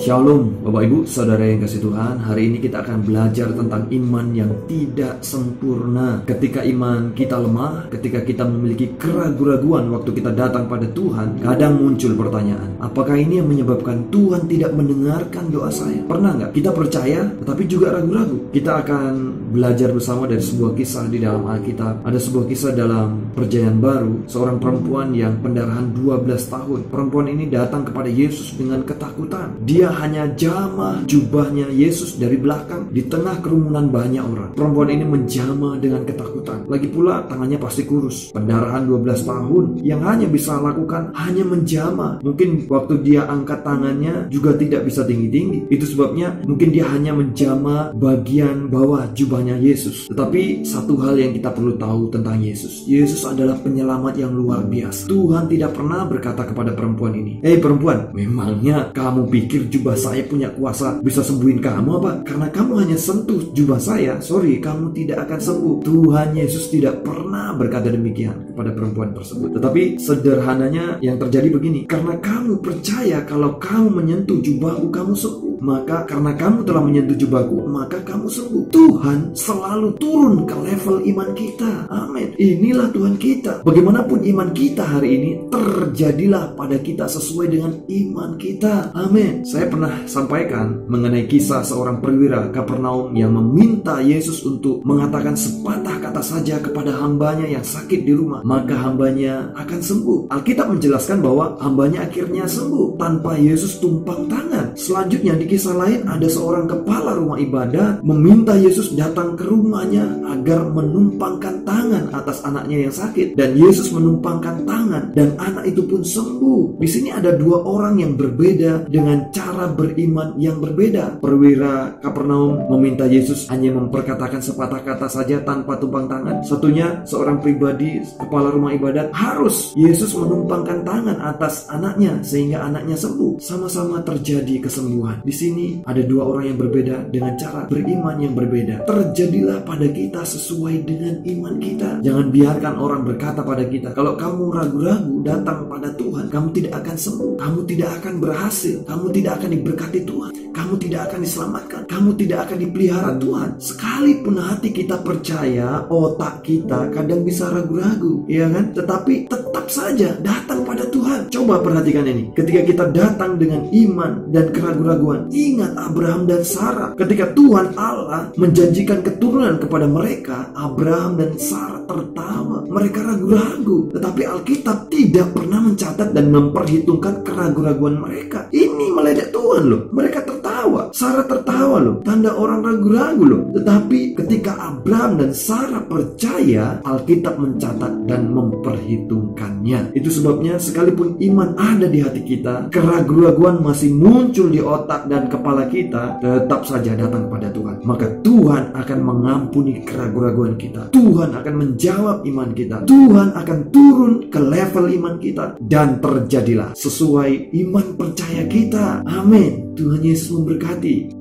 Shalom Bapak Ibu Saudara yang kasih Tuhan. Hari ini kita akan belajar tentang iman yang tidak sempurna. Ketika iman kita lemah, ketika kita memiliki keraguan-raguan waktu kita datang pada Tuhan, kadang muncul pertanyaan, apakah ini yang menyebabkan Tuhan tidak mendengarkan doa saya? Pernah nggak kita percaya tetapi juga ragu-ragu? Kita akan belajar bersama dari sebuah kisah di dalam Alkitab. Ada sebuah kisah dalam Perjanjian Baru, seorang perempuan yang pendarahan 12 tahun. Perempuan ini datang kepada Yesus dengan ketakutan. Dia hanya jamah jubahnya Yesus dari belakang di tengah kerumunan banyak orang. Perempuan ini menjamah dengan ketakutan. Lagi pula tangannya pasti kurus. Pendarahan 12 tahun yang hanya bisa lakukan hanya menjamah. Mungkin waktu dia angkat tangannya juga tidak bisa tinggi-tinggi. Itu sebabnya mungkin dia hanya menjamah bagian bawah jubahnya Yesus. Tetapi satu hal yang kita perlu tahu tentang Yesus. Yesus adalah penyelamat yang luar biasa. Tuhan tidak pernah berkata kepada perempuan ini, "Hei perempuan, memangnya kamu pikir jubah saya punya kuasa bisa sembuhin kamu apa? Karena kamu hanya sentuh jubah saya, sorry, kamu tidak akan sembuh." Tuhan Yesus tidak pernah berkata demikian kepada perempuan tersebut. Tetapi sederhananya yang terjadi begini, karena kamu percaya kalau kamu menyentuh jubahku kamu sembuh, maka karena kamu telah menyentuh jubahku maka kamu sembuh. Tuhan selalu turun ke level iman kita. Amin. Inilah Tuhan kita. Bagaimanapun iman kita hari ini, terjadilah pada kita sesuai dengan iman kita. Amin. Saya pernah sampaikan mengenai kisah seorang perwira Kapernaum yang meminta Yesus untuk mengatakan sepatah kata saja kepada hambanya yang sakit di rumah, maka hambanya akan sembuh. Alkitab menjelaskan bahwa hambanya akhirnya sembuh tanpa Yesus tumpang tangan. Selanjutnya di kisah lain ada seorang kepala rumah ibadah meminta Yesus datang ke rumahnya agar menumpangkan tangan atas anaknya yang sakit, dan Yesus menumpangkan tangan dan anak itu pun sembuh. Di sini ada dua orang yang berbeda dengan cara beriman yang berbeda. Perwira Kapernaum meminta Yesus hanya memperkatakan sepatah kata saja tanpa tumpang tangan. Satunya seorang pribadi kepala rumah ibadat harus Yesus menumpangkan tangan atas anaknya sehingga anaknya sembuh. Sama-sama terjadi kesembuhan. Di sini ada dua orang yang berbeda dengan cara beriman yang berbeda. Terjadilah pada kita sesuai dengan iman kita. Jangan biarkan orang berkata pada kita, kalau kamu ragu-ragu datang pada Tuhan, kamu tidak akan sembuh, kamu tidak akan berhasil, kamu tidak akan diberkati Tuhan, kamu tidak akan diselamatkan, kamu tidak akan dipelihara Tuhan. Sekalipun hati kita percaya, otak kita kadang bisa ragu-ragu, ya kan? Tetapi tetap saja datang pada Tuhan. Coba perhatikan ini. Ketika kita datang dengan iman dan keraguan-raguan, ingat Abraham dan Sarah. Ketika Tuhan Allah menjanjikan keturunan kepada mereka, Abraham dan Sarah tertawa. Mereka ragu-ragu. Tetapi Alkitab tidak pernah mencatat dan memperhitungkan keraguan-raguan mereka. Ini meledek Tuhan loh. Mereka tertawa. Sarah tertawa loh. Tanda orang ragu-ragu loh. Tetapi ketika Abraham dan Sarah percaya, Alkitab mencatat dan memperhitungkannya. Itu sebabnya sekalipun iman ada di hati kita, keraguan-raguan masih muncul di otak dan kepala kita, tetap saja datang pada Tuhan. Maka Tuhan akan mengampuni keraguan-raguan kita. Tuhan akan menjawab iman kita. Tuhan akan turun ke level iman kita. Dan terjadilah sesuai iman percaya kita. Amin. Tuhan Yesus memberkati.